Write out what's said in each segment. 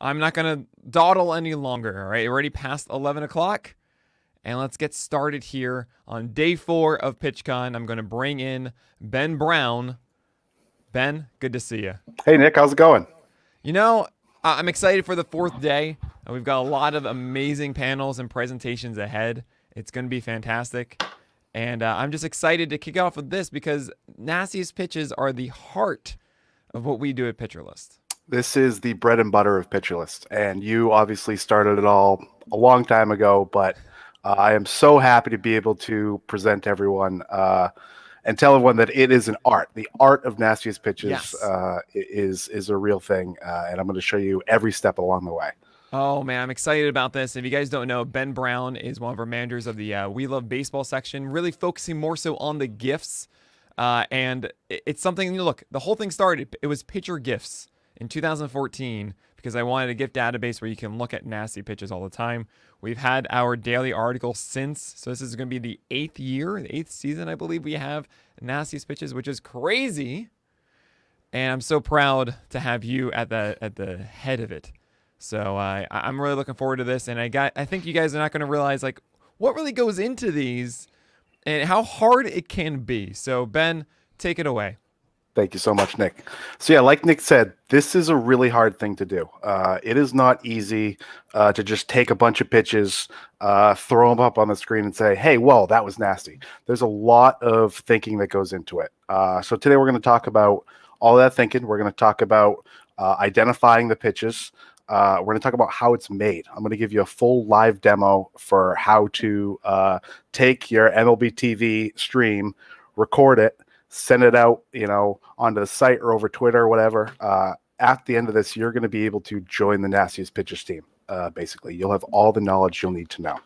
I'm not going to dawdle any longer. All right, already past 11 o'clock. And let's get started here on day 4 of PitchCon. I'm going to bring in Ben Brown. Ben, good to see you. Hey Nick, how's it going? You know, I'm excited for the 4th day. We've got a lot of amazing panels and presentations ahead. It's going to be fantastic. And I'm just excited to kick off with this because Nastiest pitches are the heart of what we do at Pitcher List. This is the bread and butter of Pitcher List, and you obviously started it all a long time ago, but I am so happy to be able to present everyone and tell everyone that it is an art. The art of Nastiest pitches Yes. is a real thing, and I'm going to show you every step along the way. Oh man, I'm excited about this. If you guys don't know, Ben Brown is one of our managers of the We Love Baseball section, really focusing more so on the gifts. And it's something, look, the whole thing started, it was pitcher gifts in 2014 because I wanted a gift database where you can look at nasty pitches all the time. We've had our daily article since, so this is going to be the 8th year, the 8th season, I believe we have Nastiest Pitches, which is crazy. And I'm so proud to have you at the head of it. So I'm really looking forward to this, and I think you guys are not going to realize like what really goes into these and how hard it can be. So Ben, take it away. Thank you so much, Nick. So yeah, like Nick said, this is a really hard thing to do. It is not easy to just take a bunch of pitches, throw them up on the screen and say, hey, whoa, that was nasty. There's a lot of thinking that goes into it. So today we're going to talk about all that thinking. We're going to talk about identifying the pitches. We're going to talk about how it's made. I'm going to give you a full live demo for how to take your MLB TV stream, record it, send it out, onto the site or over Twitter or whatever. At the end of this, you're going to be able to join the Nastiest Pitchers team. Basically, you'll have all the knowledge you'll need to know.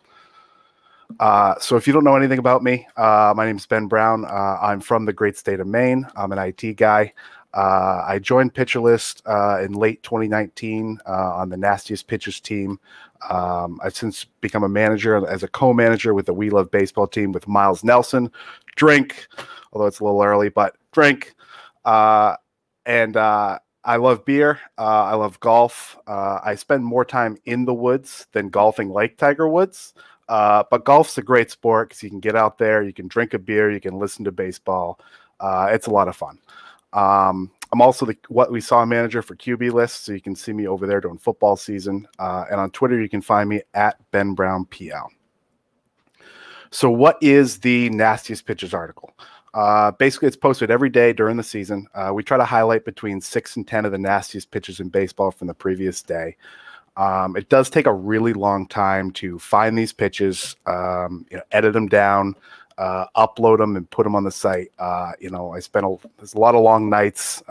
So if you don't know anything about me, my name is Ben Brown. I'm from the great state of Maine. I'm an IT guy. I joined Pitcher List in late 2019 on the Nastiest Pitchers team. I've since become a manager as a co-manager with the We Love Baseball team with Miles Nelson. Drink, although it's a little early, but drink. And I love beer. I love golf. I spend more time in the woods than golfing like Tiger Woods. But golf's a great sport because you can get out there, you can drink a beer, you can listen to baseball. It's a lot of fun. I'm also the What We Saw manager for QB List, so you can see me over there during football season. And on Twitter, you can find me at BenBrownPL. So what is the Nastiest Pitchers article? Basically, it's posted every day during the season. We try to highlight between 6 and 10 of the nastiest pitches in baseball from the previous day. It does take a really long time to find these pitches, edit them down, upload them and put them on the site. I spent there's a lot of long nights,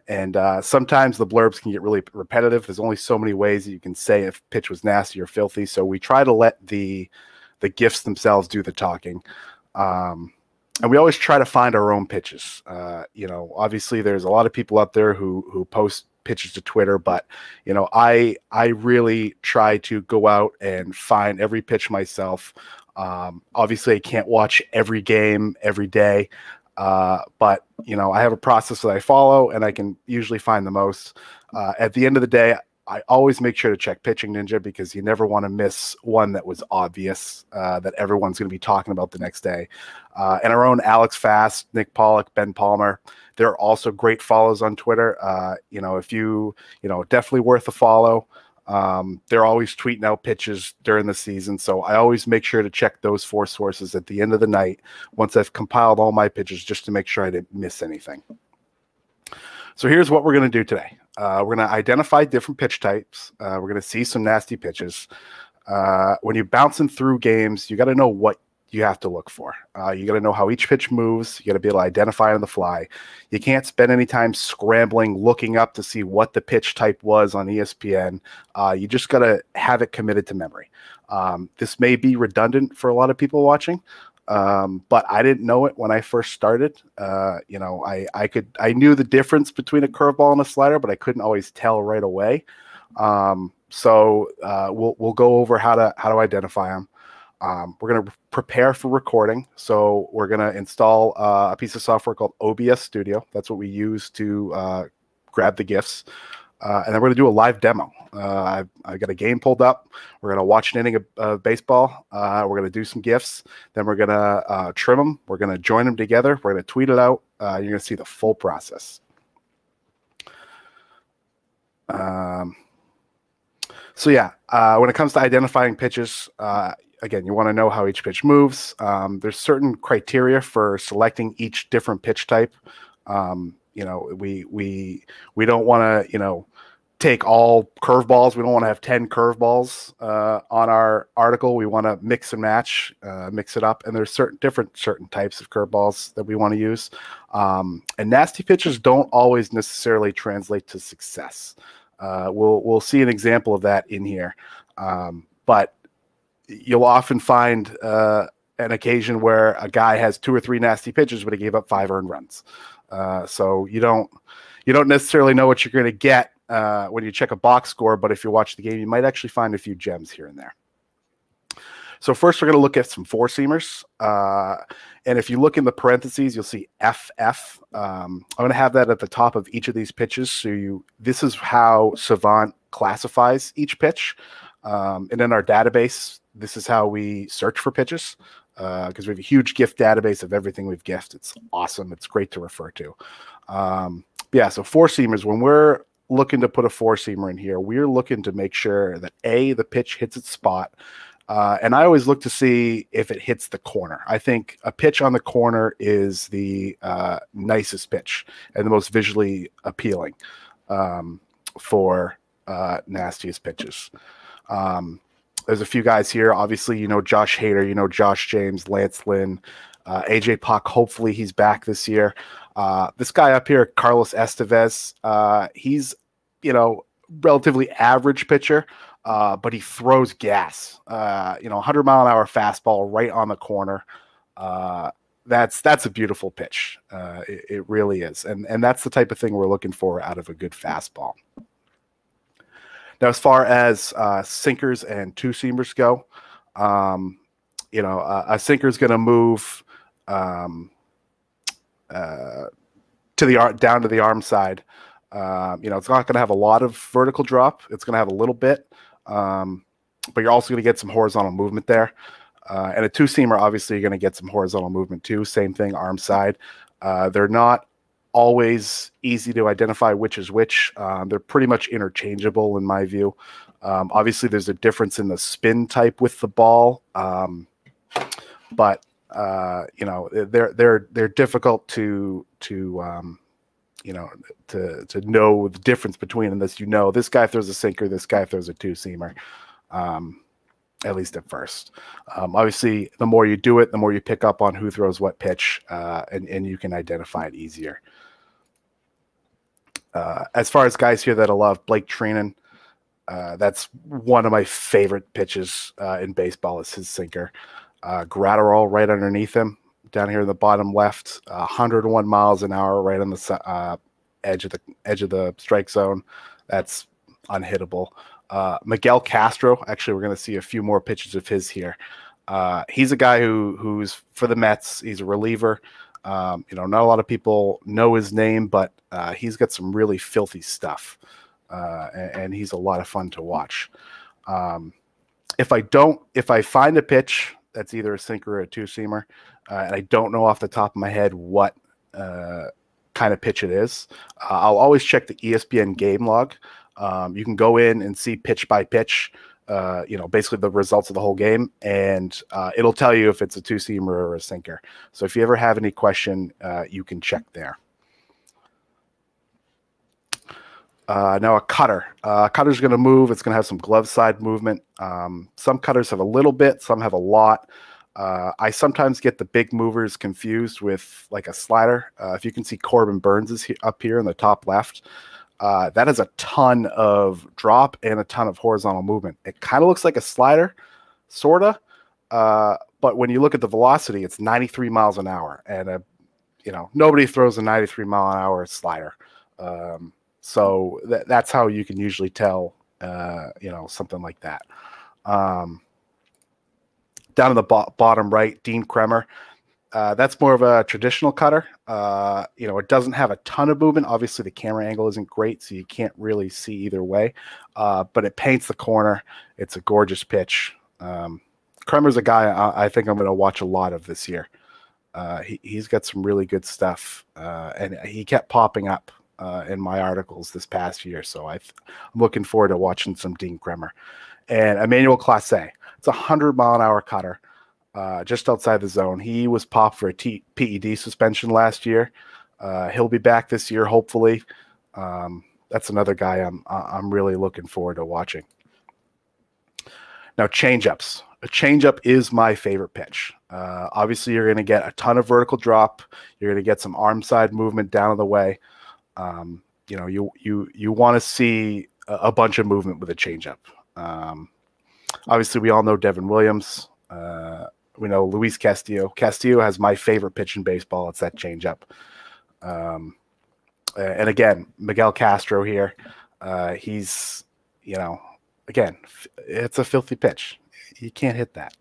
and sometimes the blurbs can get really repetitive. There's only so many ways that you can say if pitch was nasty or filthy. So we try to let the gifts themselves do the talking. And we always try to find our own pitches. Obviously there's a lot of people out there who post pitches to Twitter, but I really try to go out and find every pitch myself. Obviously I can't watch every game every day, but I have a process that I follow and I can usually find the most. At the end of the day, I always make sure to check Pitching Ninja because you never want to miss one that was obvious that everyone's going to be talking about the next day. And our own Alex Fast, Nick Pollock, Ben Palmer, they're also great follows on Twitter. If you definitely worth a follow. They're always tweeting out pitches during the season. So I always make sure to check those 4 sources at the end of the night once I've compiled all my pitches just to make sure I didn't miss anything. So here's what we're going to do today. We're going to identify different pitch types. We're going to see some nasty pitches. When you're bouncing through games, you got to know what you have to look for. You got to know how each pitch moves. You got to be able to identify on the fly. You can't spend any time scrambling, looking up to see what the pitch type was on ESPN. You just got to have it committed to memory. This may be redundant for a lot of people watching, but I didn't know it when I first started. I knew the difference between a curveball and a slider, but I couldn't always tell right away. So we'll go over how to identify them. We're going to prepare for recording. So we're going to install a piece of software called OBS Studio. That's what we use to grab the GIFs. and then we're going to do a live demo. I've got a game pulled up. We're going to watch an inning of baseball. We're going to do some GIFs. Then we're going to trim them. We're going to join them together. We're going to tweet it out. You're going to see the full process. So yeah, when it comes to identifying pitches, again, you want to know how each pitch moves. There's certain criteria for selecting each different pitch type. You know, we don't want to, take all curveballs. We don't want to have 10 curveballs on our article. We want to mix and match, mix it up. And there's certain types of curveballs that we want to use. And nasty pitches don't always necessarily translate to success. We'll see an example of that in here. But you'll often find an occasion where a guy has 2 or 3 nasty pitches, but he gave up 5 earned runs. So you don't necessarily know what you're going to get when you check a box score, but if you watch the game, you might actually find a few gems here and there. So first, we're going to look at some four-seamers. And if you look in the parentheses, you'll see FF. I'm going to have that at the top of each of these pitches. So this is how Savant classifies each pitch. And in our database, this is how we search for pitches, because we have a huge gift database of everything we've gifted. It's awesome. It's great to refer to. Yeah, so four-seamers, when we're looking to put a four-seamer in here, we're looking to make sure that the pitch hits its spot. And I always look to see if it hits the corner. I think a pitch on the corner is the nicest pitch and the most visually appealing for nastiest pitches. There's a few guys here. Obviously, Josh Hader, Josh James, Lance Lynn, AJ Puck. Hopefully he's back this year. This guy up here, Carlos Estevez, he's, relatively average pitcher, but he throws gas. 100-mile-an-hour fastball right on the corner. That's a beautiful pitch. It really is. And that's the type of thing we're looking for out of a good fastball. Now, as far as sinkers and two-seamers go, a sinker is going to move down to the arm side. It's not going to have a lot of vertical drop. It's going to have a little bit, but you're also going to get some horizontal movement there. And a two-seamer, obviously, you're going to get some horizontal movement too. Same thing, arm side. They're not always easy to identify which is which. They're pretty much interchangeable in my view. Obviously, there's a difference in the spin type with the ball, but they're difficult to know the difference between, unless this guy throws a sinker, this guy throws a two-seamer, at least at first. Obviously, the more you do it, the more you pick up on who throws what pitch, and you can identify it easier. As far as guys here that I love, Blake Trinan, that's one of my favorite pitches in baseball is his sinker. Gratterall right underneath him. Down here in the bottom left, 101 miles an hour right on the edge of the strike zone. That's unhittable. Miguel Castro, actually, we're going to see a few more pitches of his here. He's a guy who's for the Mets. He's a reliever. Not a lot of people know his name, but he's got some really filthy stuff, and he's a lot of fun to watch. If I find a pitch that's either a sinker or a two-seamer, and I don't know off the top of my head what kind of pitch it is, I'll always check the ESPN game log. You can go in and see pitch by pitch, basically the results of the whole game, and it'll tell you if it's a two-seamer or a sinker. So if you ever have any question, you can check there. Now a cutter. Cutter's going to move. It's going to have some glove side movement. Some cutters have a little bit, some have a lot. I sometimes get the big movers confused with like a slider. If you can see, Corbin Burns is up here in the top left. That has a ton of drop and a ton of horizontal movement. It kind of looks like a slider, sort of. But when you look at the velocity, it's 93 miles an hour. And, nobody throws a 93 mile an hour slider. So that's how you can usually tell, something like that. Down in the bottom right, Dean Kremer. That's more of a traditional cutter. It doesn't have a ton of movement. Obviously, the camera angle isn't great, so you can't really see either way. But it paints the corner. It's a gorgeous pitch. Kremer's a guy I think I'm going to watch a lot of this year. He's got some really good stuff, and he kept popping up in my articles this past year. So I'm looking forward to watching some Dean Kremer. And Emmanuel Classe. It's a 100-mile-an-hour cutter. Just outside the zone. He was popped for a PED suspension last year. He'll be back this year, hopefully. That's another guy I'm really looking forward to watching. Now, changeups. A changeup is my favorite pitch. Obviously, you're going to get a ton of vertical drop. You're going to get some arm side movement down in the way. You want to see a bunch of movement with a changeup. Obviously, we all know Devin Williams. We know Luis Castillo. Castillo has my favorite pitch in baseball. It's that changeup. And again, Miguel Castro here. He's, again, it's a filthy pitch. You can't hit that.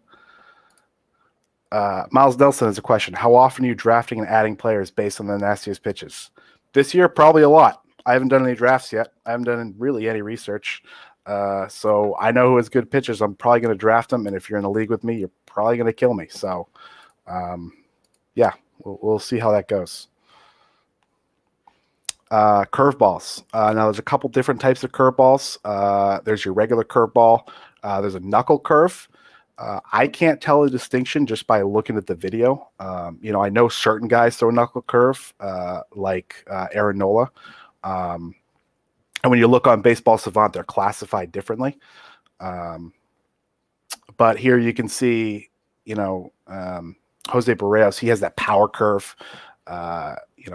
Miles Nelson has a question. How often are you drafting and adding players based on the nastiest pitches? This year, probably a lot. I haven't done any drafts yet. I haven't done really any research. So I know who has good pitchers. I'm probably going to draft them. And if you're in a league with me, you're probably going to kill me. So, yeah, we'll see how that goes. Curveballs. Now there's a couple different types of curveballs. There's your regular curveball. There's a knuckle curve. I can't tell the distinction just by looking at the video. I know certain guys throw knuckle curve, like Aaron Nola. And when you look on Baseball Savant, they're classified differently. But here you can see, Jose Barrios, he has that power curve,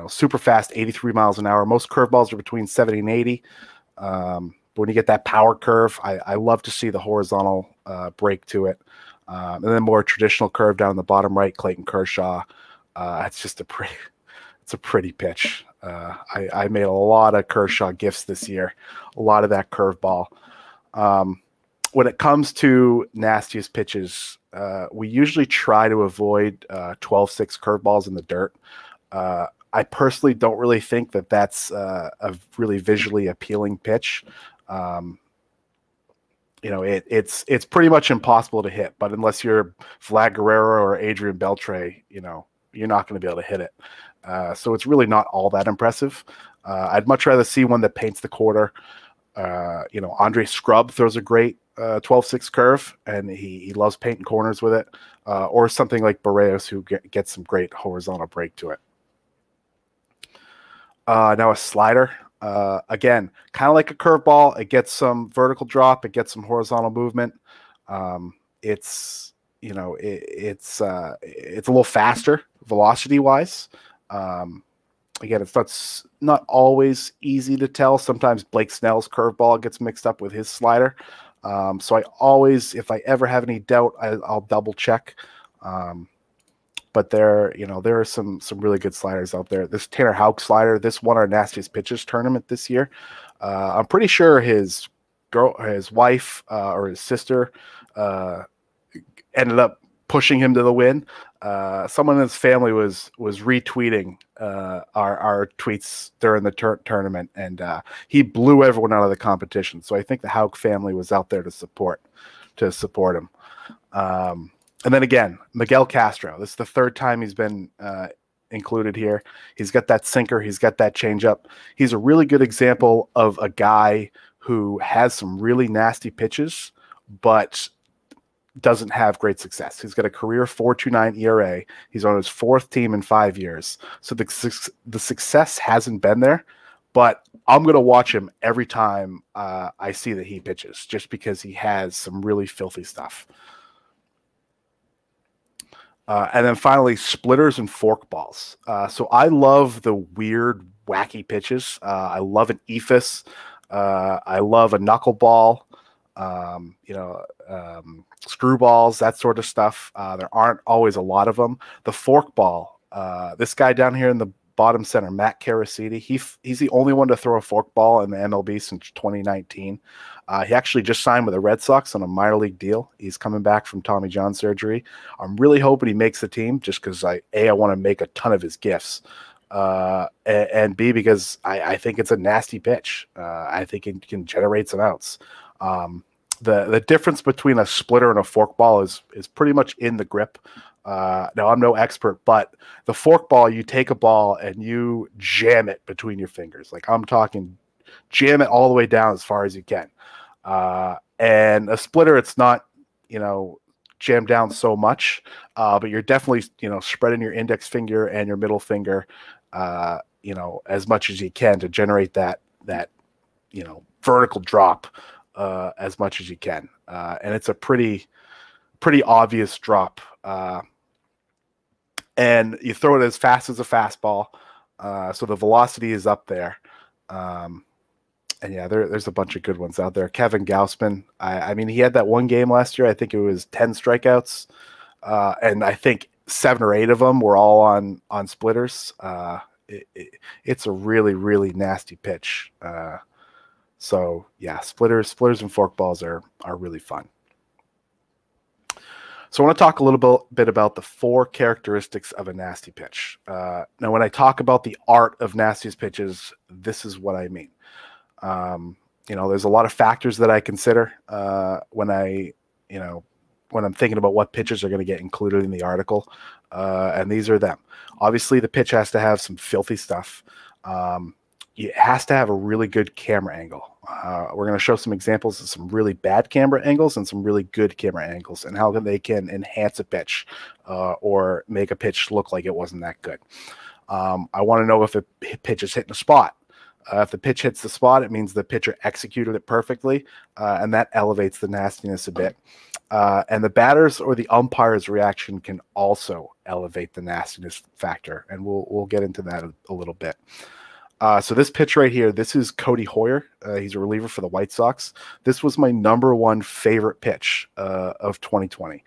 super fast, 83 miles an hour. Most curveballs are between 70 and 80. But when you get that power curve, I love to see the horizontal break to it. And then more traditional curve down in the bottom right, Clayton Kershaw. It's just it's a pretty pitch. I made a lot of Kershaw gifts this year, a lot of that curveball. When it comes to nastiest pitches, we usually try to avoid 12-6 curveballs in the dirt. I personally don't really think that that's a really visually appealing pitch. It's pretty much impossible to hit, but unless you're Vlad Guerrero or Adrian Beltre, you're not going to be able to hit it. So it's really not all that impressive. I'd much rather see one that paints the quarter. Andre Scrub throws a great 12-6 curve, and he loves painting corners with it. Or something like Barrios, who gets some great horizontal break to it. Now a slider. Again, kind of like a curveball. It gets some vertical drop. It gets some horizontal movement. It's a little faster velocity wise. Again, it's not always easy to tell. Sometimes Blake Snell's curveball gets mixed up with his slider. So I always, if I ever have any doubt, I'll double check. But there are some really good sliders out there. This Tanner Houck slider, this won our nastiest pitches tournament this year. I'm pretty sure his wife or his sister ended up pushing him to the win. Someone in his family was retweeting our tweets during the tournament, and he blew everyone out of the competition. So I think the Houck family was out there to support him. And then again, Miguel Castro. This is the third time he's been included here. He's got that sinker. He's got that changeup. He's a really good example of a guy who has some really nasty pitches, but doesn't have great success. He's got a career 4.29 ERA. He's on his fourth team in 5 years. So the success hasn't been there, but I'm going to watch him every time I see that he pitches, just because he has some really filthy stuff. And then finally, splitters and forkballs. So I love the weird, wacky pitches. I love an ephus. I love a knuckleball. Screwballs, that sort of stuff. There aren't always a lot of them. The forkball. This guy down here in the bottom center, Matt Carasidi. He's the only one to throw a forkball in the MLB since 2019. He actually just signed with the Red Sox on a minor league deal. He's coming back from Tommy John surgery. I'm really hoping he makes the team just because I want to make a ton of his gifts. And B, because I think it's a nasty pitch. I think it can generate some outs. The difference between a splitter and a forkball is pretty much in the grip. Now, I'm no expert, but the forkball, you take a ball and you jam it between your fingers. Like, I'm talking jam it all the way down as far as you can. And a splitter, it's not, jammed down so much, but you're definitely, spreading your index finger and your middle finger, as much as you can to generate that vertical drop as much as you can. And it's a pretty obvious drop. And you throw it as fast as a fastball. So the velocity is up there. And yeah, there's a bunch of good ones out there. Kevin Gausman, I mean, he had that one game last year. I think it was 10 strikeouts. And I think 7 or 8 of them were all on splitters. It's a really, really nasty pitch. So yeah, splitters and forkballs are really fun. So I want to talk a little bit about the 4 characteristics of a nasty pitch. Now, when I talk about the art of nastiest pitches, this is what I mean. There's a lot of factors that I consider when I'm thinking about what pitches are going to get included in the article, and these are them. Obviously, the pitch has to have some filthy stuff. It has to have a really good camera angle. We're going to show some examples of some really bad camera angles and some really good camera angles and how they can enhance a pitch or make a pitch look like it wasn't that good. I want to know if a pitch is hitting a spot. If the pitch hits the spot, it means the pitcher executed it perfectly, and that elevates the nastiness a bit. And the batter's or the umpire's reaction can also elevate the nastiness factor, and we'll get into that a little bit. So this pitch right here, this is Cody Hoyer. He's a reliever for the White Sox. This was my #1 favorite pitch of 2020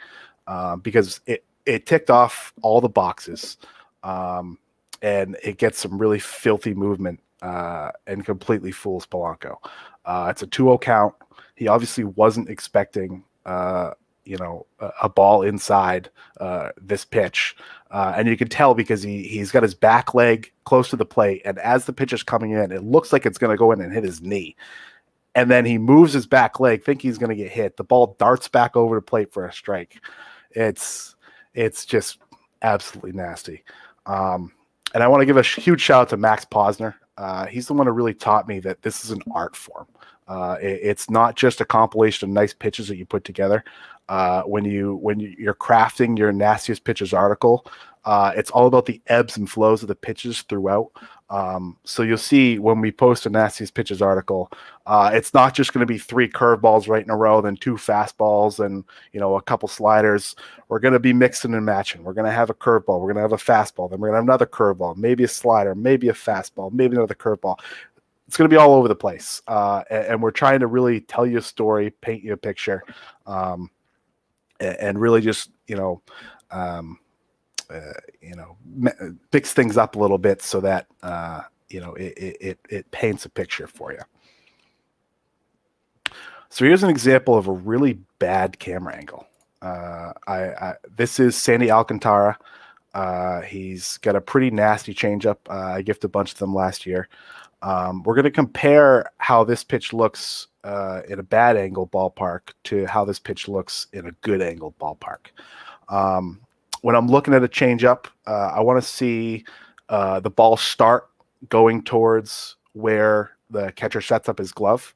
because it ticked off all the boxes, and it gets some really filthy movement and completely fools Polanco. It's a 2-0 count. He obviously wasn't expecting a ball inside this pitch. And you can tell because he's got his back leg close to the plate. And as the pitch is coming in, it looks like it's going to go in and hit his knee. And then he moves his back leg, thinking he's going to get hit. The ball darts back over the plate for a strike. It's just absolutely nasty. And I want to give a huge shout out to Max Posner. He's the one who really taught me that this is an art form. It's not just a compilation of nice pitches that you put together. When you're crafting your nastiest pitches article, it's all about the ebbs and flows of the pitches throughout. So you'll see when we post a nastiest pitches article, it's not just going to be 3 curveballs right in a row, then 2 fastballs and a couple sliders. We're going to be mixing and matching. We're going to have a curveball. We're going to have a fastball. Then we're going to have another curveball, maybe a slider, maybe a fastball, maybe another curveball. It's going to be all over the place. And we're trying to really tell you a story, paint you a picture, and really just, fix things up a little bit so that, it paints a picture for you. So here's an example of a really bad camera angle. This is Sandy Alcantara. He's got a pretty nasty changeup. I gifted a bunch of them last year. We're going to compare how this pitch looks in a bad angle ballpark to how this pitch looks in a good angle ballpark. When I'm looking at a changeup, I want to see the ball start going towards where the catcher sets up his glove,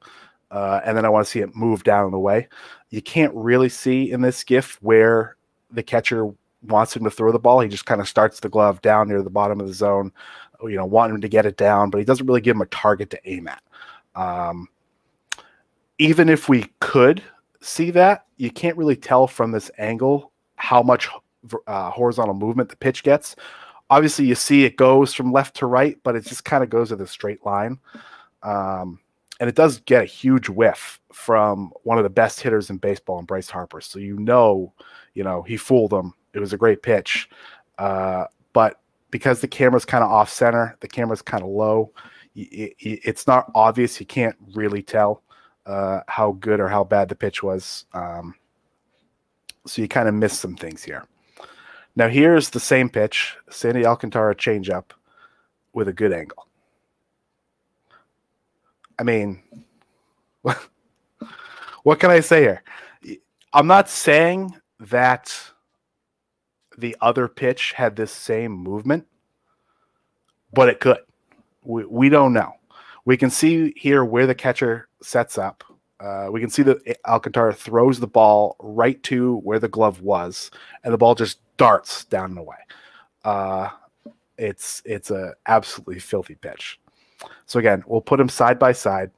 and then I want to see it move down the way. You can't really see in this GIF where the catcher wants him to throw the ball. He just kind of starts the glove down near the bottom of the zone, wanting him to get it down, but he doesn't really give him a target to aim at. Even if we could see that, you can't really tell from this angle how much horizontal movement the pitch gets. Obviously, you see it goes from left to right, but it just kind of goes in a straight line. And it does get a huge whiff from one of the best hitters in baseball, in Bryce Harper. So he fooled him. It was a great pitch. But because the camera's kind of off center, the camera's kind of low. It's not obvious. You can't really tell how good or how bad the pitch was. So you kind of miss some things here. Now here's the same pitch, Sandy Alcantara changeup with a good angle. I mean, what can I say here? I'm not saying that the other pitch had this same movement, but it could. We don't know. We can see here where the catcher sets up. We can see that Alcantara throws the ball right to where the glove was, and the ball just darts down and away. It's a absolutely filthy pitch. So again, we'll put them side by side.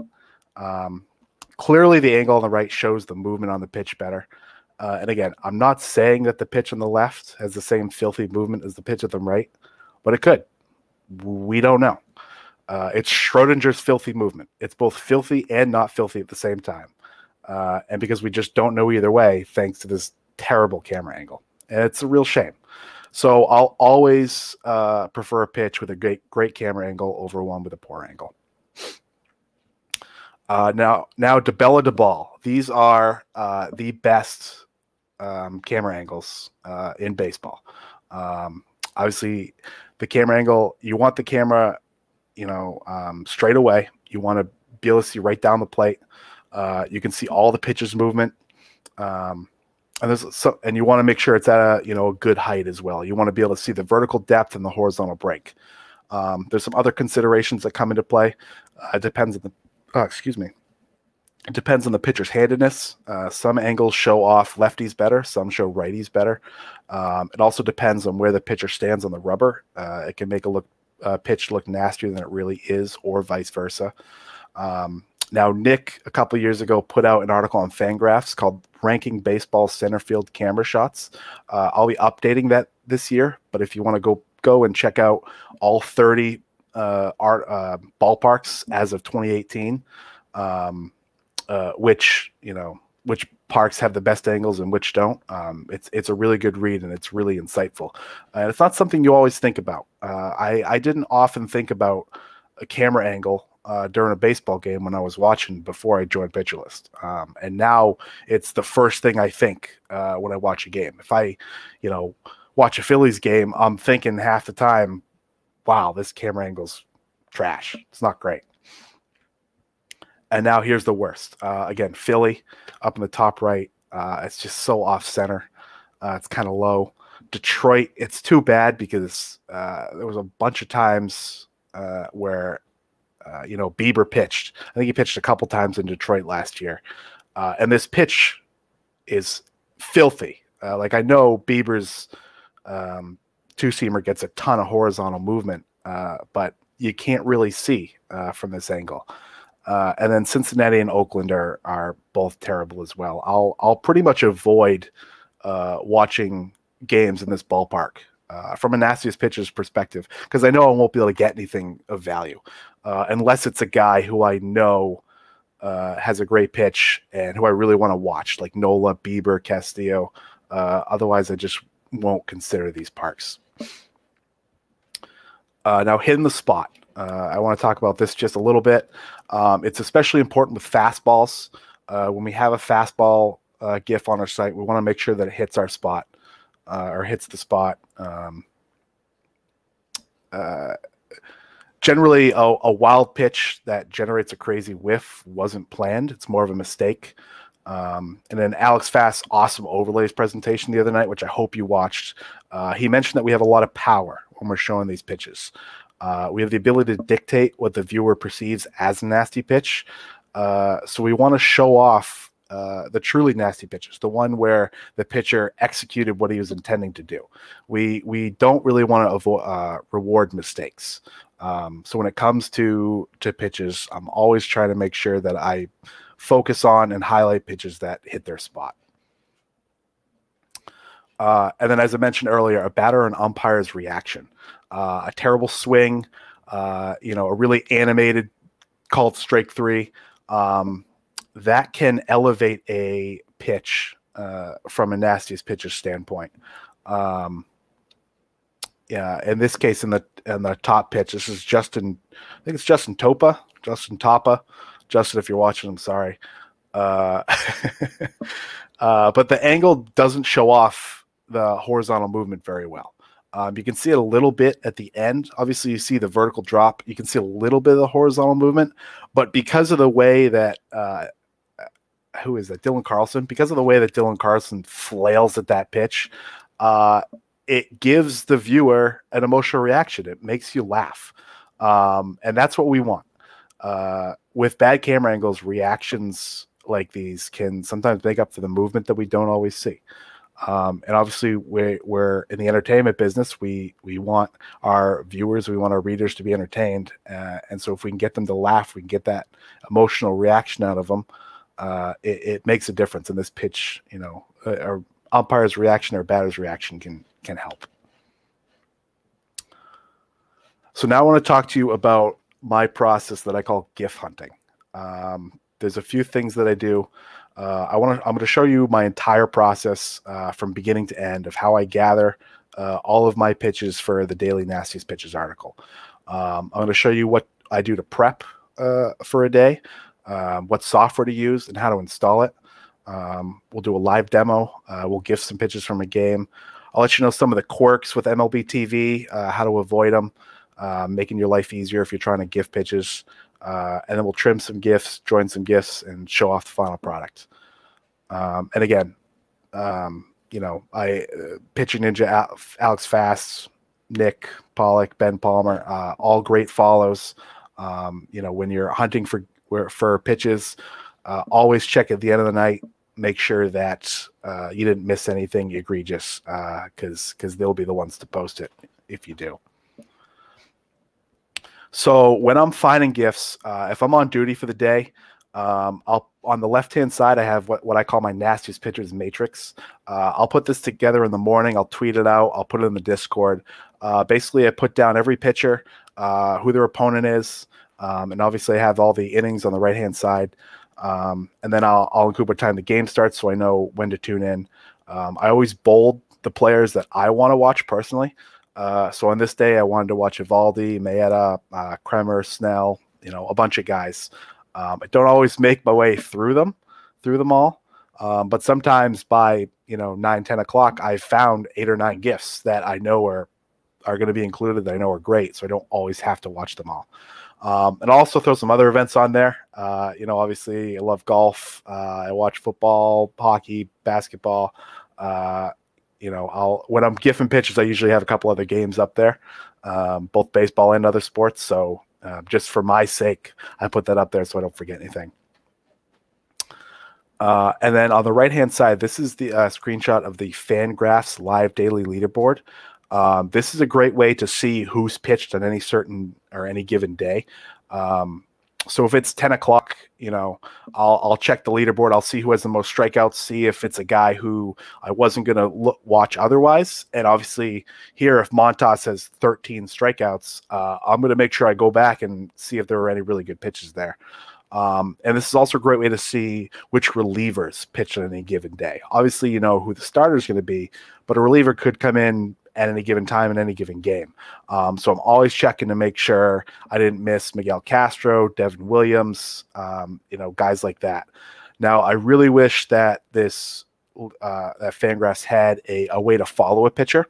Clearly, the angle on the right shows the movement on the pitch better. And again, I'm not saying that the pitch on the left has the same filthy movement as the pitch at the right, but it could. We don't know. It's Schrodinger's filthy movement. It's both filthy and not filthy at the same time. And because we just don't know either way, thanks to this terrible camera angle. And it's a real shame. So I'll always prefer a pitch with a great camera angle over one with a poor angle. Now DeBella DeBall. These are the best camera angles in baseball. Obviously, the camera angle, you want the camera, straight away. You want to be able to see right down the plate. You can see all the pitches movement. And you want to make sure it's at a good height as well. You want to be able to see the vertical depth and the horizontal break. There's some other considerations that come into play. It depends on the It depends on the pitcher's handedness. Some angles show off lefties better. Some show righties better. It also depends on where the pitcher stands on the rubber. It can make a pitch look nastier than it really is, or vice versa. Now, Nick, a couple years ago, put out an article on Fangraphs called Ranking Baseball Center Field Camera Shots. I'll be updating that this year, but if you want to go and check out all 30 ballparks as of 2018, which parks have the best angles and which don't. It's a really good read, and it's really insightful. And it's not something you always think about. I didn't often think about a camera angle during a baseball game when I was watching before I joined Pitcher List. And now it's the first thing I think when I watch a game. If I, watch a Phillies game, I'm thinking half the time, wow, this camera angle's trash. It's not great. And now here's the worst. Again, Philly up in the top right. It's just so off center. It's kind of low. Detroit, it's too bad because there was a bunch of times where Bieber pitched. I think he pitched a couple times in Detroit last year. And this pitch is filthy. I know Bieber's two-seamer gets a ton of horizontal movement, but you can't really see from this angle. And then Cincinnati and Oakland are both terrible as well. I'll pretty much avoid watching games in this ballpark from a Nastiest pitcher's perspective, because I know I won't be able to get anything of value unless it's a guy who I know has a great pitch and who I really want to watch, like Nola, Bieber, Castillo. Otherwise, I just won't consider these parks. Now, hitting the spot. I want to talk about this just a little bit. It's especially important with fastballs. When we have a fastball GIF on our site, we want to make sure that it hits our spot or hits the spot. Generally, a wild pitch that generates a crazy whiff wasn't planned. It's more of a mistake. And then Alex Fast's awesome overlays presentation the other night, which I hope you watched. He mentioned that we have a lot of power when we're showing these pitches. We have the ability to dictate what the viewer perceives as a nasty pitch. So we want to show off the truly nasty pitches, the one where the pitcher executed what he was intending to do. We don't really want to avoid reward mistakes. So when it comes to pitches, I'm always trying to make sure that I focus on and highlight pitches that hit their spot. And then, as I mentioned earlier, a batter and umpire's reaction. A terrible swing, a really animated called strike three, that can elevate a pitch from a Nastiest pitcher's standpoint. yeah, in this case, in the top pitch, this is Justin. I think it's Justin Topa. Justin Topa. Justin, if you're watching, I'm sorry. Uh, but the angle doesn't show off the horizontal movement very well. You can see it a little bit at the end. Obviously, you see the vertical drop. You can see a little bit of the horizontal movement, but because of the way that who is that? Dylan Carlson. Because of the way that Dylan Carlson flails at that pitch, it gives the viewer an emotional reaction. It makes you laugh, and that's what we want. With bad camera angles, reactions like these can sometimes make up for the movement that we don't always see. And obviously, we're in the entertainment business. We want our viewers, we want our readers to be entertained, and so if we can get them to laugh, we can get that emotional reaction out of them. It makes a difference. And this pitch, our umpire's reaction or batter's reaction can help. So now I want to talk to you about my process that I call GIF hunting. There's a few things that I do. I'm going to show you my entire process from beginning to end of how I gather all of my pitches for the daily Nastiest Pitches article. I'm going to show you what I do to prep for a day, what software to use, and how to install it. We'll do a live demo. We'll GIF some pitches from a game. I'll let you know some of the quirks with MLB TV, how to avoid them, making your life easier if you're trying to GIF pitches. And then we'll trim some GIFs, join some GIFs, and show off the final product. And again, Pitching Ninja, Alex Fast, Nick Pollock, Ben Palmer, all great follows. When you're hunting for pitches, always check at the end of the night. Make sure that you didn't miss anything egregious, because they'll be the ones to post it if you do. So when I'm finding GIFs, if I'm on duty for the day, on the left-hand side, I have what I call my Nastiest Pitchers matrix. I'll put this together in the morning. I'll tweet it out. I'll put it in the Discord. Basically, I put down every pitcher, who their opponent is, and obviously I have all the innings on the right-hand side. And then I'll include what time the game starts so I know when to tune in. I always bold the players that I want to watch personally. So on this day, I wanted to watch Evaldi, Maeda, Kremer, Snell, a bunch of guys. I don't always make my way through them all. But sometimes by, 9, 10 o'clock, I've found 8 or 9 GIFs that I know are going to be included, that I know are great. So I don't always have to watch them all. And I'll also throw some other events on there. Obviously I love golf. I watch football, hockey, basketball. When I'm GIFing pitches, I usually have a couple other games up there, both baseball and other sports. So just for my sake, I put that up there so I don't forget anything. And then on the right-hand side, this is the screenshot of the Fangraphs live daily leaderboard. This is a great way to see who's pitched on any certain or any given day. So if it's 10 o'clock, I'll check the leaderboard. I'll see who has the most strikeouts, see if it's a guy who I wasn't going to watch otherwise. And obviously here, if Montas has 13 strikeouts, I'm going to make sure I go back and see if there were any really good pitches there. And this is also a great way to see which relievers pitch on any given day. Obviously, you know who the starter is going to be, but a reliever could come in at any given time in any given game. So I'm always checking to make sure I didn't miss Miguel Castro, Devin Williams, guys like that. Now, I really wish that that Fangraphs had a way to follow a pitcher.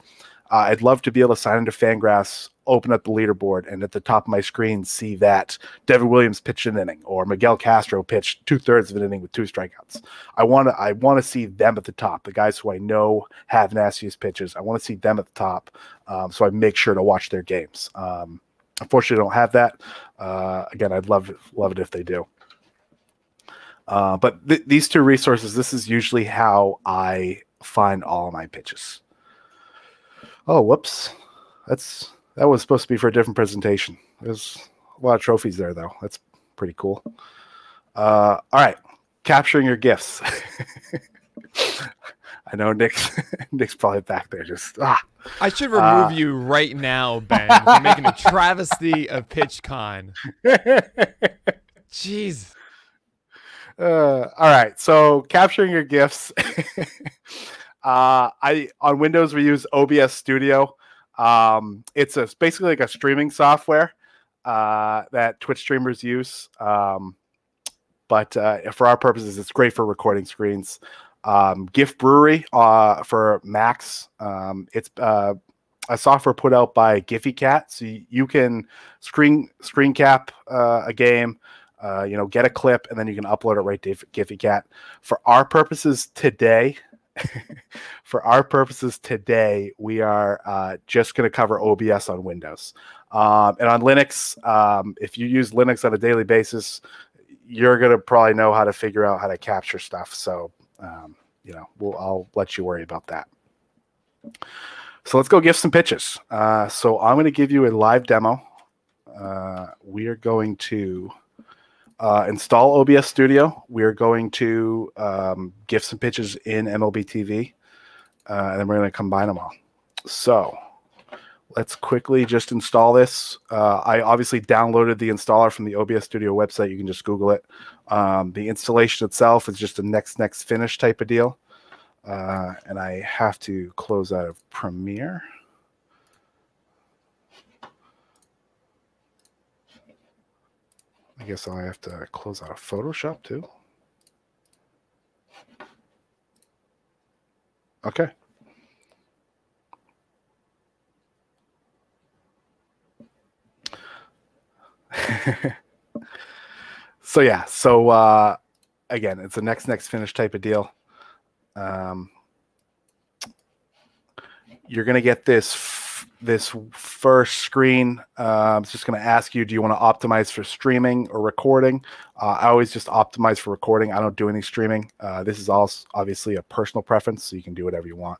I'd love to be able to sign into Fangraphs, open up the leaderboard, and at the top of my screen see that Devin Williams pitched an inning or Miguel Castro pitched 2/3 of an inning with 2 strikeouts. I want to see them at the top, the guys who I know have nastiest pitches. I want to see them at the top, so I make sure to watch their games. Unfortunately, I don't have that. Again, I'd love it if they do. But these 2 resources, this is usually how I find all of my pitches. Oh, whoops. That was supposed to be for a different presentation. There's a lot of trophies there, though. That's pretty cool. All right. Capturing your GIFs. I know Nick's probably back there just I should remove you right now, Ben, for making a travesty of PitchCon. Jeez. All right. So capturing your GIFs. On Windows, we use OBS Studio. It's basically like a streaming software that Twitch streamers use. But for our purposes, it's great for recording screens. GIF Brewery for Macs. It's a software put out by GiphyCat, so you can screen cap a game, get a clip, and then you can upload it right to GiphyCat. For our purposes today, we are just going to cover OBS on Windows. And on Linux, if you use Linux on a daily basis, you're going to probably know how to figure out how to capture stuff. So, I'll let you worry about that. So let's go give some pitches. So I'm going to give you a live demo. We are going to install OBS Studio. We are going to give some pitches in MLB TV, and then we're going to combine them all. So let's quickly just install this. I obviously downloaded the installer from the OBS Studio website. You can just Google it. The installation itself is just a next finish type of deal. And I have to close out of Premiere. I guess I have to close out of Photoshop too. Okay. So yeah, again, it's a next finish type of deal. You're going to get this first screen. It's just going to ask you, do you want to optimize for streaming or recording? I always just optimize for recording. I don't do any streaming. This is also obviously a personal preference, so you can do whatever you want.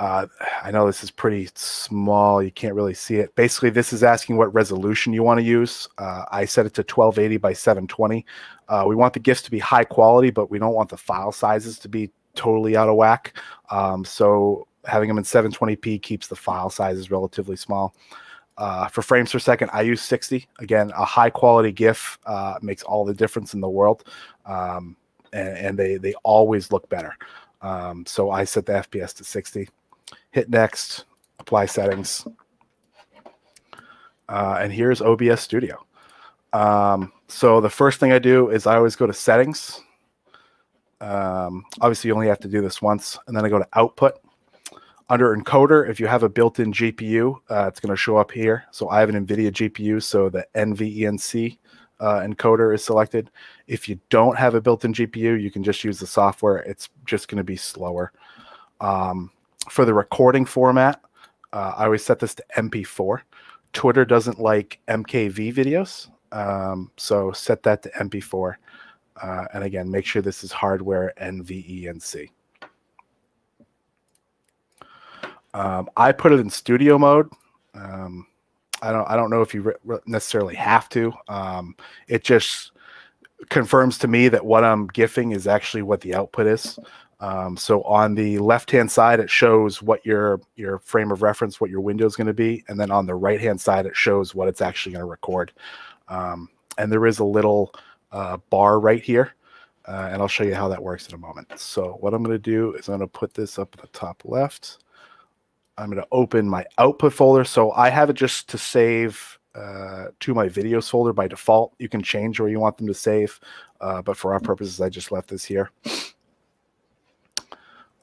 I know this is pretty small. You can't really see it. Basically, this is asking what resolution you want to use. I set it to 1280 by 720. We want the GIFs to be high quality, but we don't want the file sizes to be totally out of whack. So having them in 720p keeps the file sizes relatively small. For frames per second, I use 60. Again, a high quality GIF makes all the difference in the world. And they always look better. So I set the FPS to 60. Hit next, apply settings. And here's OBS Studio. So the first thing I do is I always go to settings. Obviously, you only have to do this once. And then I go to output. Under encoder, if you have a built-in GPU, it's going to show up here. So I have an NVIDIA GPU, so the NVENC encoder is selected. If you don't have a built-in GPU, you can just use the software. It's just going to be slower. For the recording format, I always set this to MP4. Twitter doesn't like MKV videos, so set that to MP4. And again, make sure this is hardware NVENC. I put it in studio mode. I don't know if you necessarily have to. It just confirms to me that what I'm GIFing is actually what the output is. So on the left-hand side, it shows what your frame of reference, what your window is going to be. And then on the right-hand side, it shows what it's actually going to record. And there is a little bar right here. And I'll show you how that works in a moment. So what I'm going to do is I'm going to put this up at the top left. I'm going to open my output folder. So I have it just to save to my videos folder by default. You can change where you want them to save. But for our purposes, I just left this here.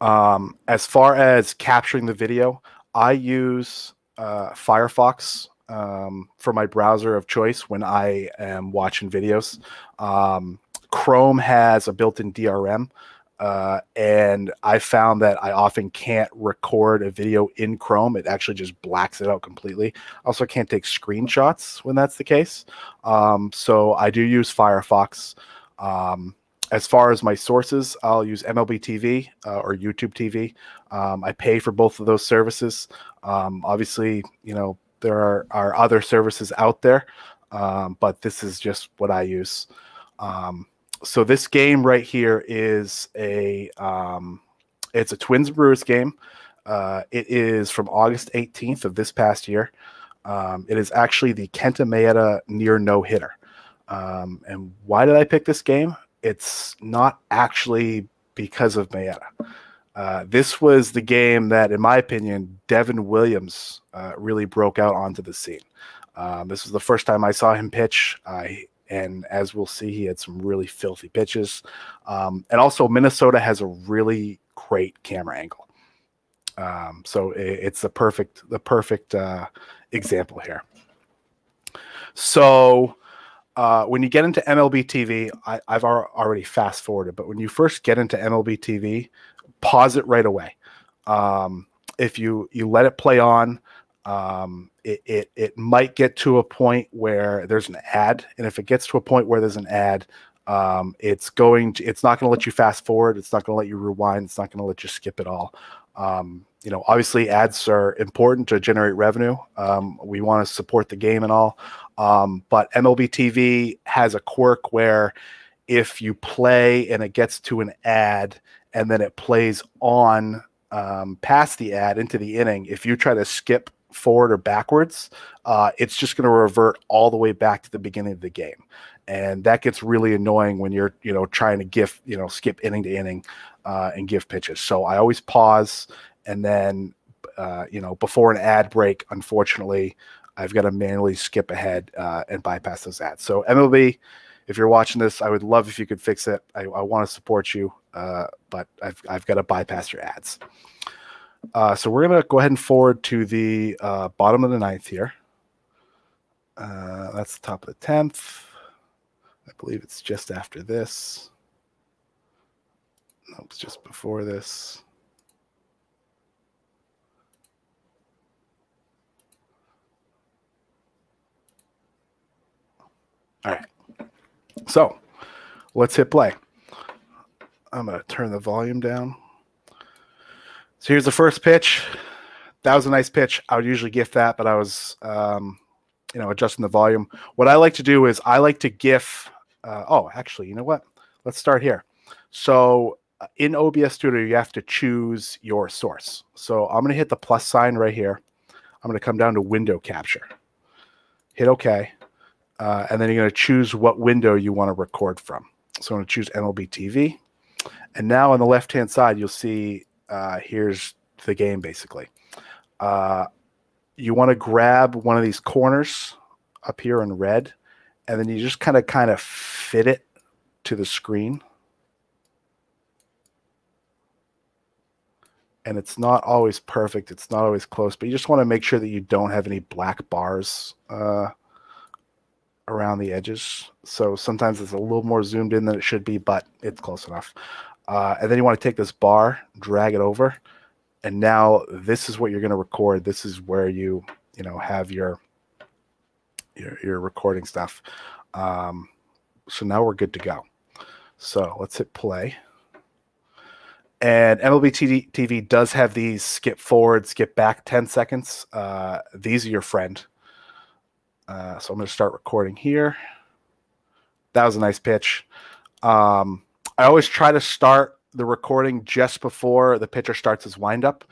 As far as capturing the video, I use Firefox for my browser of choice when I am watching videos. Chrome has a built-in DRM, and I found that I often can't record a video in Chrome. It actually just blacks it out completely. I also can't take screenshots when that's the case. So I do use Firefox. As far as my sources, I'll use MLB TV or YouTube TV. I pay for both of those services. Obviously, there are other services out there, but this is just what I use. So this game right here is it's a Twins Brewers game. It is from August 18th of this past year. It is actually the Kenta Maeda near no-hitter. And why did I pick this game? It's not actually because of Maeda. This was the game that, in my opinion, Devin Williams really broke out onto the scene. This was the first time I saw him pitch, and as we'll see, he had some really filthy pitches. And also, Minnesota has a really great camera angle. So it's the perfect example here. So when you get into MLB TV, I've already fast forwarded, but when you first get into MLB TV, pause it right away. If you let it play on, it might get to a point where there's an ad, and if it gets to a point where there's an ad, it's not going to let you fast forward. It's not going to let you rewind. It's not going to let you skip it all. Obviously ads are important to generate revenue. We want to support the game and all. But MLB TV has a quirk where if you play and it gets to an ad and then it plays on past the ad into the inning, if you try to skip forward or backwards, it's just going to revert all the way back to the beginning of the game. And that gets really annoying when you're, trying to skip inning to inning and give pitches. So I always pause, and then, before an ad break, unfortunately, I've got to manually skip ahead and bypass those ads. So MLB, if you're watching this, I would love if you could fix it. I want to support you, but I've got to bypass your ads. So we're going to go ahead and forward to the bottom of the ninth here. That's the top of the 10th. I believe it's just after this. No, it's just before this. All right. So let's hit play. I'm going to turn the volume down. So here's the first pitch. That was a nice pitch. I would usually GIF that, but I was, adjusting the volume. What I like to do is I like to GIF. Actually, you know what? Let's start here. So in OBS Studio, you have to choose your source. So I'm going to hit the plus sign right here. I'm going to come down to window capture. Hit OK. And then you're going to choose what window you want to record from. So I'm going to choose MLB TV. And now on the left-hand side, you'll see here's the game, basically. You want to grab one of these corners up here in red, and then you just kind of fit it to the screen. And it's not always perfect. It's not always close, but you just want to make sure that you don't have any black bars around the edges. So sometimes it's a little more zoomed in than it should be, but it's close enough. And then you want to take this bar, drag it over, and now this is what you're going to record. This is where you have your recording stuff. So now we're good to go. So let's hit play. And MLB TV does have these skip forward, skip back 10 seconds. These are your friend. So I'm going to start recording here. That was a nice pitch. I always try to start the recording just before the pitcher starts his windup.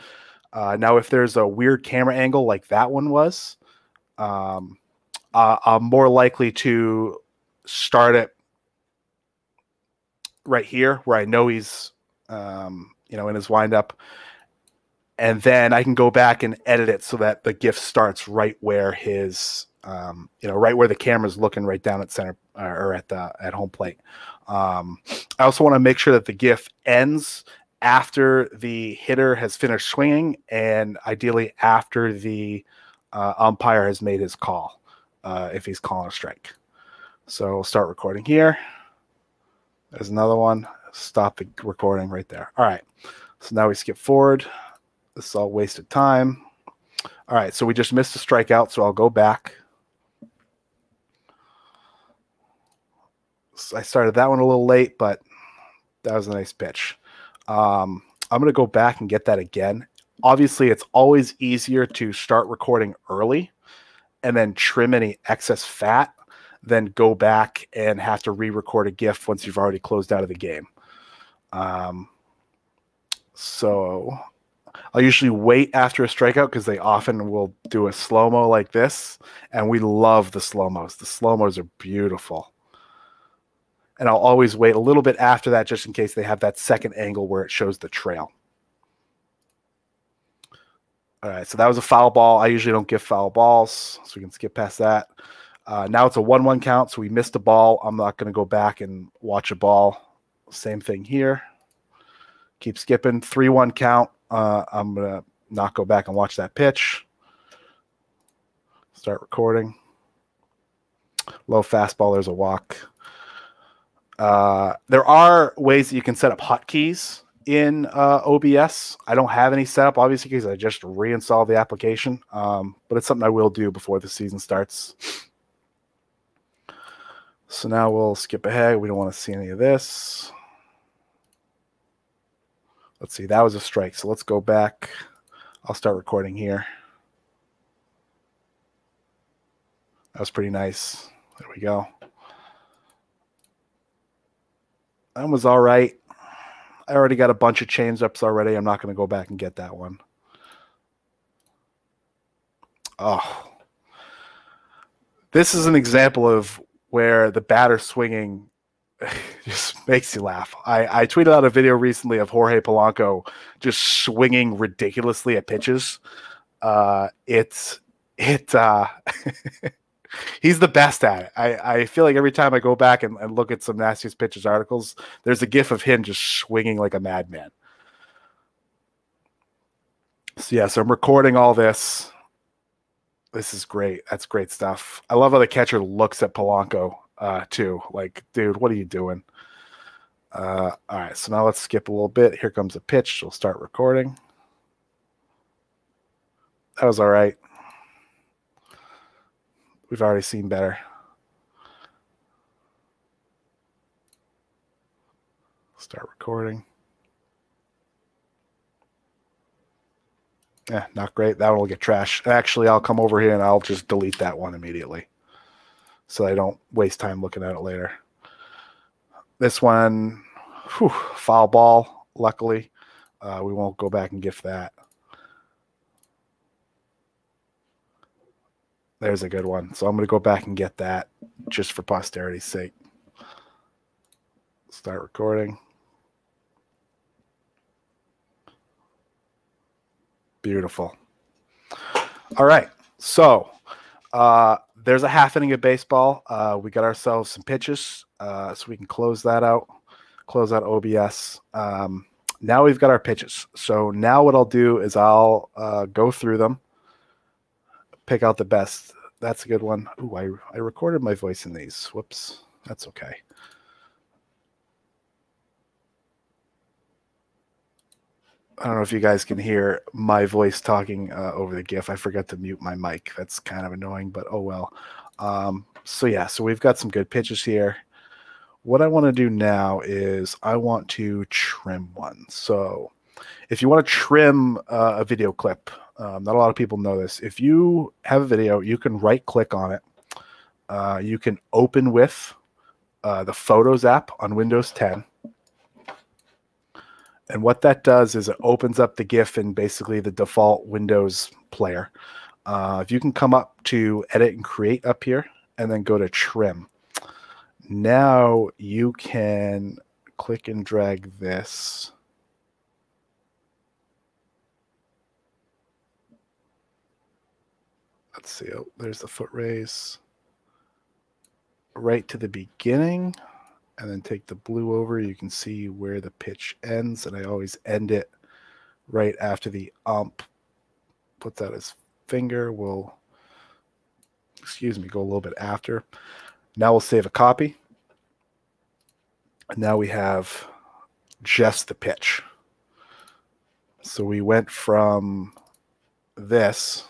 Now, if there's a weird camera angle like that one was, I'm more likely to start it right here where I know he's, in his windup. And then I can go back and edit it so that the GIF starts right where his, right where the camera's looking right down at center or at home plate. I also want to make sure that the GIF ends after the hitter has finished swinging, and ideally after the umpire has made his call, if he's calling a strike. So we'll start recording here. There's another one. Stop the recording right there. All right. So now we skip forward. This is all wasted time. All right. So we just missed a strikeout, so I'll go back. I started that one a little late, but that was a nice pitch. I'm going to go back and get that again. Obviously, it's always easier to start recording early and then trim any excess fat than go back and have to re-record a GIF once you've already closed out of the game. So I'll usually wait after a strikeout because they often will do a slow-mo like this, and we love the slow-mos. The slow-mos are beautiful. And I'll always wait a little bit after that just in case they have that second angle where it shows the trail. All right, so that was a foul ball. I usually don't give foul balls, so we can skip past that. Now it's a 1-1 count, so we missed a ball. I'm not going to go back and watch a ball. Same thing here. Keep skipping. 3-1 count. I'm going to not go back and watch that pitch. Start recording. Low fastball, there's a walk. There are ways that you can set up hotkeys in OBS. I don't have any set up, obviously, because I just reinstalled the application. But it's something I will do before the season starts. So now we'll skip ahead. We don't want to see any of this. Let's see. That was a strike. So let's go back. I'll start recording here. That was pretty nice. There we go. That was all right. I already got a bunch of changeups already. I'm not going to go back and get that one. Oh. This is an example of where the batter swinging just makes you laugh. I tweeted out a video recently of Jorge Polanco just swinging ridiculously at pitches. He's the best at it. I feel like every time I go back and look at some Nastiest pitches articles, there's a gif of him just swinging like a madman. So yeah, so I'm recording all this. This is great. That's great stuff. I love how the catcher looks at Polanco too. Like, dude, what are you doing? All right, so now let's skip a little bit. Here comes a pitch. We'll start recording. That was all right. We've already seen better. Start recording. Yeah, not great. That one will get trashed. Actually, I'll come over here and I'll just delete that one immediately so I don't waste time looking at it later. This one, foul ball, luckily. We won't go back and gift that. There's a good one. So I'm going to go back and get that just for posterity's sake. Start recording. Beautiful. All right. So there's a half inning of baseball. We got ourselves some pitches so we can close that out, close out OBS. Now we've got our pitches. So now what I'll do is I'll go through them, pick out the best. That's a good one. Ooh, I recorded my voice in these. Whoops. That's okay. I don't know if you guys can hear my voice talking over the GIF. I forgot to mute my mic. That's kind of annoying, but oh well. So yeah, so we've got some good pitches here. What I want to do now is I want to trim one. So if you want to trim a video clip, not a lot of people know this. If you have a video, you can right click on it. You can open with the Photos app on Windows 10. And what that does is it opens up the GIF in basically the default Windows player. If you can come up to edit and create up here and then go to trim. Now you can click and drag this. Let's see. Oh, there's the foot raise. Right to the beginning. And then take the blue over. You can see where the pitch ends. And I always end it right after the ump puts out his finger. We'll, excuse me, go a little bit after. Now we'll save a copy. And now we have just the pitch. So we went from this,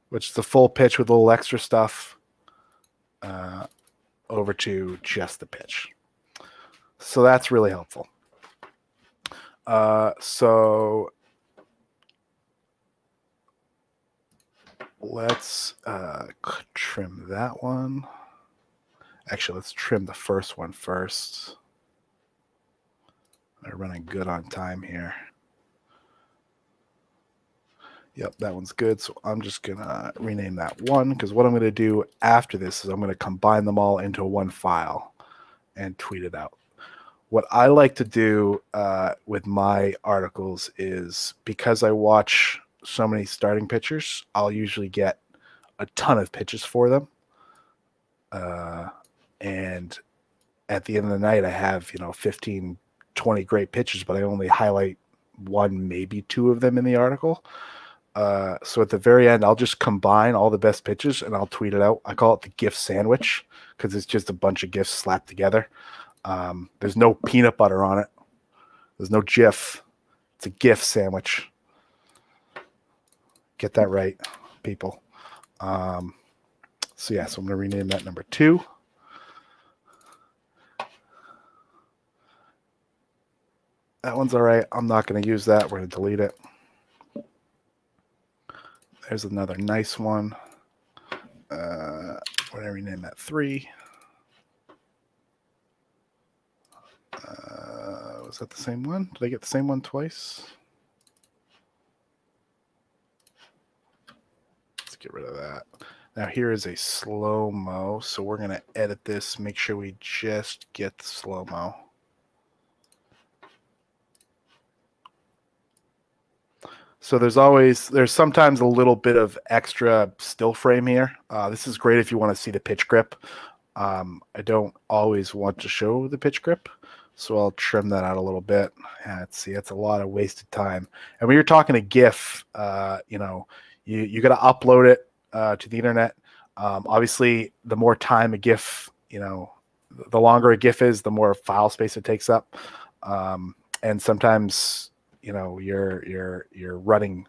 which is the full pitch with a little extra stuff, over to just the pitch. So that's really helpful. So let's trim that one. Actually, let's trim the first one first. We're running good on time here. Yep, that one's good. So I'm just going to rename that one because what I'm going to do after this is I'm going to combine them all into one file and tweet it out. What I like to do with my articles is, because I watch so many starting pitchers, I'll usually get a ton of pitches for them. And at the end of the night, I have, 15, 20 great pitches, but I only highlight one, maybe two of them in the article. So at the very end, I'll just combine all the best pitches and I'll tweet it out. I call it the GIF sandwich because it's just a bunch of GIFs slapped together. There's no peanut butter on it. There's no GIF. It's a GIF sandwich. Get that right, people. So I'm going to rename that number 2. That one's all right. I'm not going to use that. We're going to delete it. There's another nice one. We're going to rename that 3. Was that the same one? Did I get the same one twice? Let's get rid of that. Now here is a slow-mo. So we're going to edit this, make sure we just get the slow-mo. So there's sometimes a little bit of extra still frame here. This is great if you want to see the pitch grip. I don't always want to show the pitch grip, so I'll trim that out a little bit. Let's see, that's a lot of wasted time. And when you're talking a GIF, you got to upload it to the internet. Obviously, the more time a GIF, the longer a GIF is, the more file space it takes up. And sometimes, you're running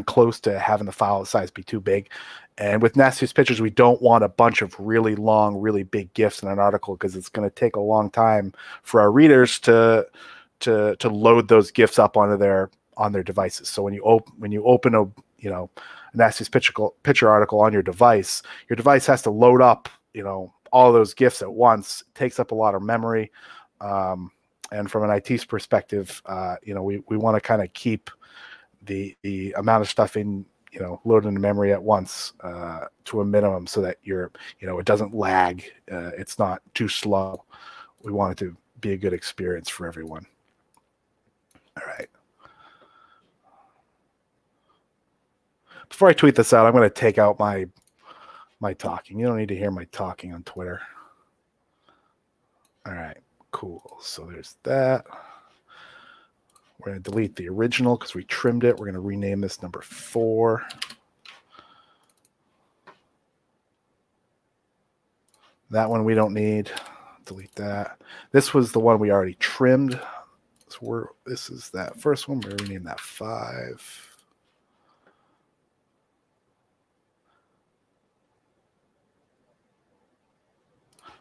close to having the file size be too big. And with Nastiest Pictures, we don't want a bunch of really long, really big GIFs in an article because it's going to take a long time for our readers to load those GIFs up on their devices. So when you open a Nastiest picture article on your device has to load up all those GIFs at once. It takes up a lot of memory. And from an IT perspective, we want to kind of keep the amount of stuff in, loaded into memory at once to a minimum so that it doesn't lag. It's not too slow. We want it to be a good experience for everyone. All right. Before I tweet this out, I'm going to take out my talking. You don't need to hear my talking on Twitter. All right. Cool. So there's that. We're going to delete the original because we trimmed it. We're going to rename this number 4. That one we don't need. Delete that. This was the one we already trimmed. So this is that first one. We're going to rename that 5.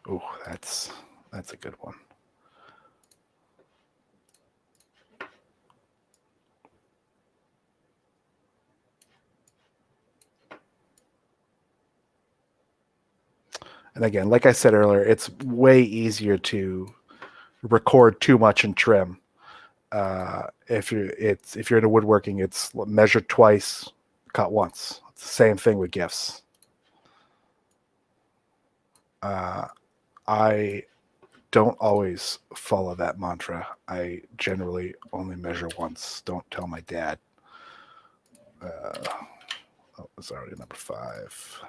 Oh, that's a good one. And again, like I said earlier, it's way easier to record too much and trim. If you're into woodworking, it's measure twice, cut once. It's the same thing with GIFs. I don't always follow that mantra. I generally only measure once. Don't tell my dad. It's already number 5.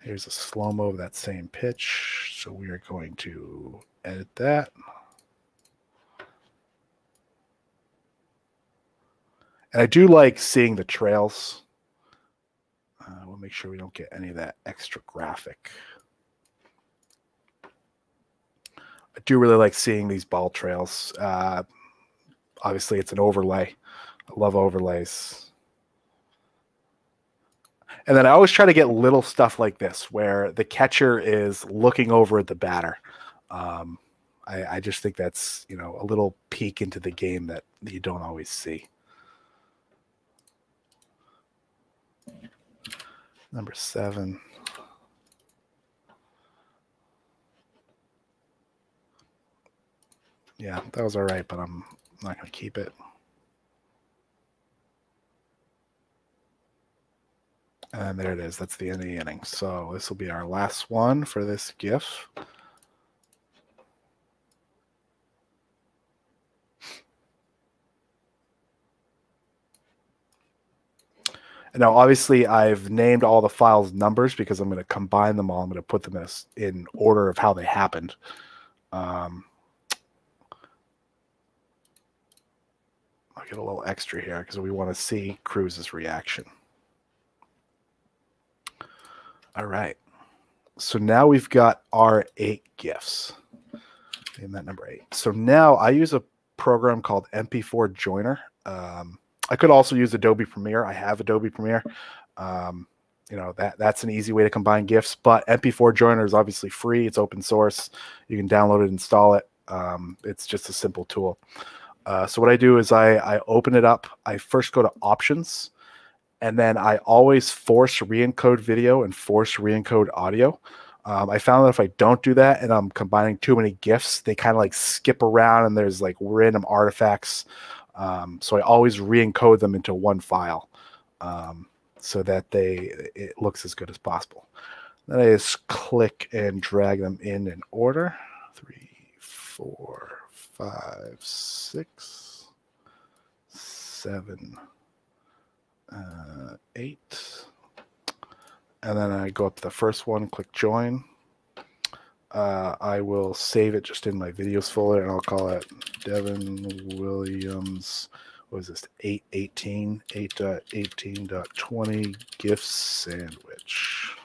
Here's a slow-mo of that same pitch. So we are going to edit that. And I do like seeing the trails. We'll make sure we don't get any of that extra graphic. I do really like seeing these ball trails. Obviously, it's an overlay. I love overlays. And then I always try to get little stuff like this where the catcher is looking over at the batter. I just think that's, a little peek into the game that you don't always see. Number 7. Yeah, that was all right, but I'm not going to keep it. And there it is. That's the end of the inning. So this will be our last one for this GIF. And now, obviously, I've named all the files numbers because I'm going to combine them all. I'm going to put them in order of how they happened. I'll get a little extra here because we want to see Cruz's reaction. All right. So now we've got our 8 GIFs. Name that number 8. So now I use a program called MP4 Joiner. I could also use Adobe Premiere. I have Adobe Premiere. You know, that's an easy way to combine GIFs, but MP4 Joiner is obviously free. It's open source. You can download it, install it. It's just a simple tool. So what I do is I open it up. I first go to options, and then I always force re-encode video and force re-encode audio. I found that if I don't do that and I'm combining too many GIFs, they kind of like skip around and there's like random artifacts. So I always re-encode them into one file so that it looks as good as possible. Then I just click and drag them in order. 3, 4, 5, 6, 7, 8. And then I go up to the first one, click join. I will save it just in my videos folder, and I'll call it Devin Williams. What is this? 8.18.20 GIF sandwich.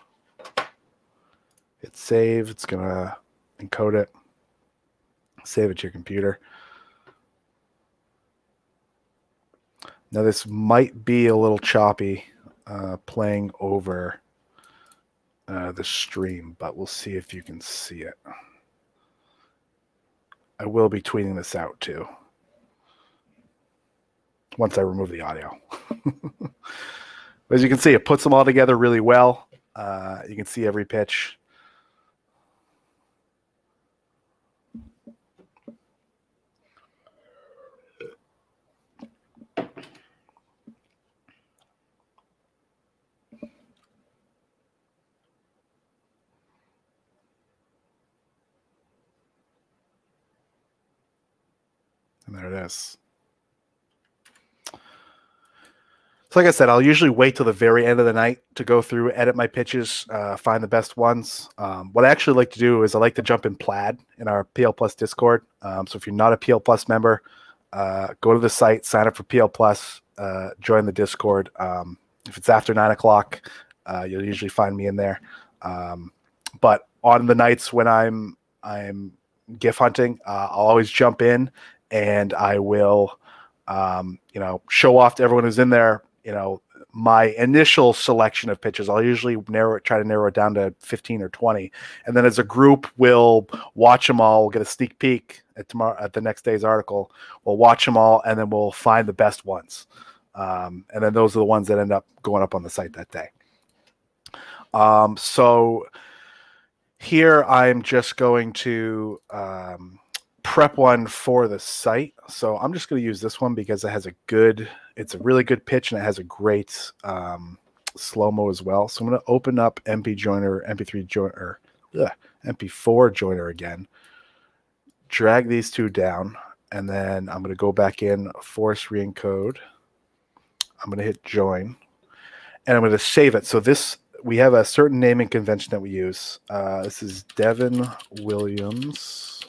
Hit save. It's gonna encode it. Save it to your computer. Now this might be a little choppy playing over the stream, but we'll see if you can see it. I will be tweeting this out too once I remove the audio. As you can see, it puts them all together really well. You can see every pitch. And there it is. So like I said, I'll usually wait till the very end of the night to go through, edit my pitches, find the best ones. What I actually like to do is I like to jump in Plaid in our PL Plus Discord. So if you're not a PL Plus member, go to the site, sign up for PL Plus, join the Discord. If it's after 9 o'clock, you'll usually find me in there. But on the nights when I'm GIF hunting, I'll always jump in and I will, you know, show off to everyone who's in there, you know, my initial selection of pitches. I'll usually try to narrow it down to 15 or 20. And then as a group, we'll watch them all. We'll get a sneak peek at the next day's article. We'll watch them all, and then we'll find the best ones. And then those are the ones that end up going up on the site that day. So here I'm just going to prep one for the site. So I'm just going to use this one because it has it's a really good pitch and it has a great slow-mo as well. So I'm going to open up MP Joiner, MP3 Joiner, MP4 Joiner again, drag these two down, and then I'm going to go back in, force re-encode. I'm going to hit join, and I'm going to save it. So we have a certain naming convention that we use. This is Devin Williams.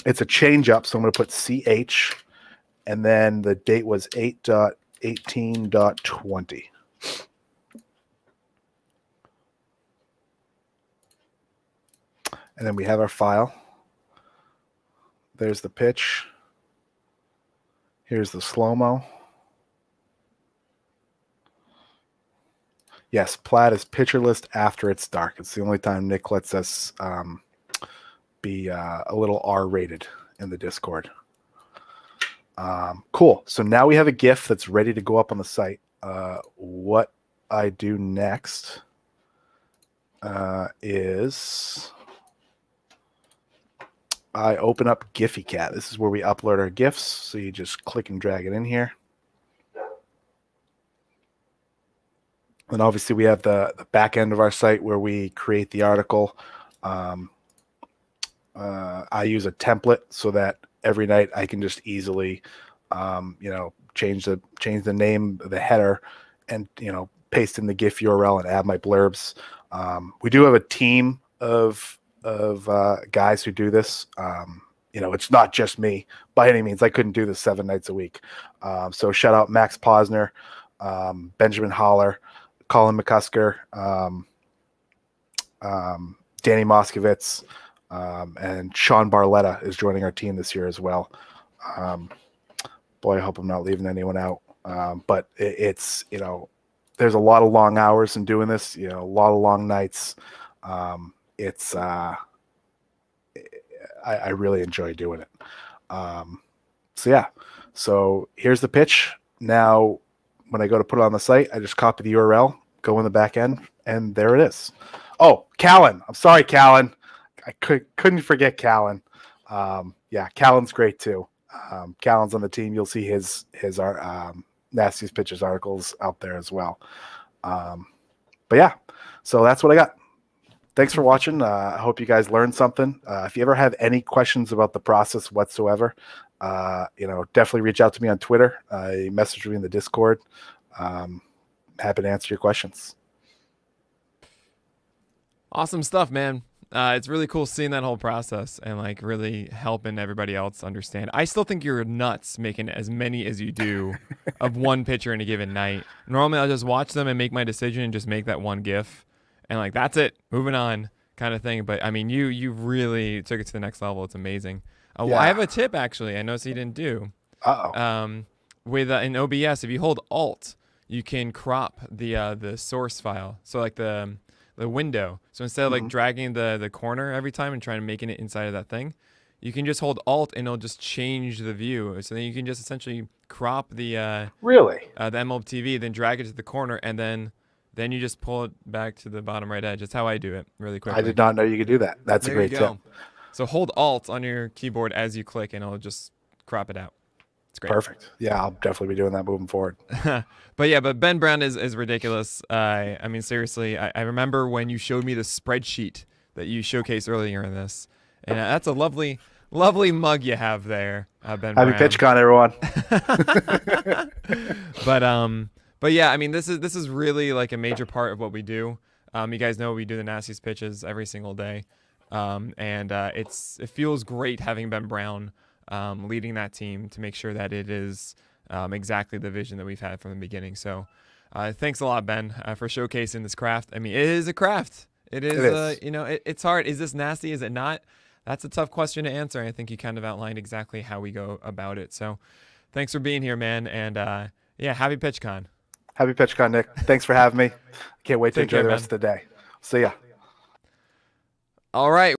It's a change-up, so I'm going to put CH, and then the date was 8.18.20. And then we have our file. There's the pitch. Here's the slow-mo. Yes, Plaid is pitcher list after it's dark. It's the only time Nick lets us be a little R-rated in the Discord. Cool. So now we have a GIF that's ready to go up on the site. What I do next is I open up GiphyCat. This is where we upload our GIFs. So you just click and drag it in here. And obviously we have the back end of our site where we create the article. I use a template so that every night I can just easily, change the name, the header, and paste in the GIF URL and add my blurbs. We do have a team of guys who do this. It's not just me by any means. I couldn't do this 7 nights a week. So shout out Max Posner, Benjamin Holler, Colin McCusker, Danny Moskovitz, and Sean Barletta is joining our team this year as well. Boy, I hope I'm not leaving anyone out. But it's there's a lot of long hours in doing this. A lot of long nights. I really enjoy doing it. So here's the pitch. Now, when I go to put it on the site, I just copy the URL, go in the back end, and there it is. Oh, Callan. I'm sorry, Callan. I couldn't forget Callan. Callan's great too. Callan's on the team. You'll see his Nastiest Pitches articles out there as well. So that's what I got. Thanks for watching. I hope you guys learned something. If you ever have any questions about the process whatsoever, definitely reach out to me on Twitter. Message me in the Discord. Happy to answer your questions. Awesome stuff, man. It's really cool seeing that whole process and like really helping everybody else understand. I still think you're nuts making as many as you do of one pitcher in a given night. Normally I'll just watch them and make my decision and just make that one GIF and like, that's it, moving on kind of thing. But I mean, you really took it to the next level. It's amazing. Well, I have a tip actually. I noticed you didn't do. With in OBS, if you hold Alt, you can crop the source file. So like the window. So instead of like dragging the corner every time and trying to making it inside of that thing, you can just hold Alt and it'll just change the view. So then you can just essentially crop the the MLB TV, then drag it to the corner, and then you just pull it back to the bottom right edge. That's how I do it really quickly. I did not know you could do that. That's a great tip. So hold Alt on your keyboard as you click, and it'll just crop it out. It's great. Perfect. Yeah, I'll definitely be doing that moving forward. But Ben Brown is ridiculous. I mean, seriously, I remember when you showed me the spreadsheet that you showcased earlier in this, and that's a lovely mug you have there, Ben Brown. Happy PitchCon, everyone. But yeah, I mean, this is really like a major part of what we do. You guys know we do the Nastiest Pitches every single day, and it feels great having Ben Brown leading that team to make sure that it is exactly the vision that we've had from the beginning. So thanks a lot, Ben, for showcasing this craft. I mean, it is a craft. It is. It's hard. Is this nasty? Is it not? That's a tough question to answer. I think you kind of outlined exactly how we go about it. So thanks for being here, man. And happy PitchCon. Happy PitchCon, Nick. Thanks for having me. Can't wait to enjoy the rest of the day. See ya. All right.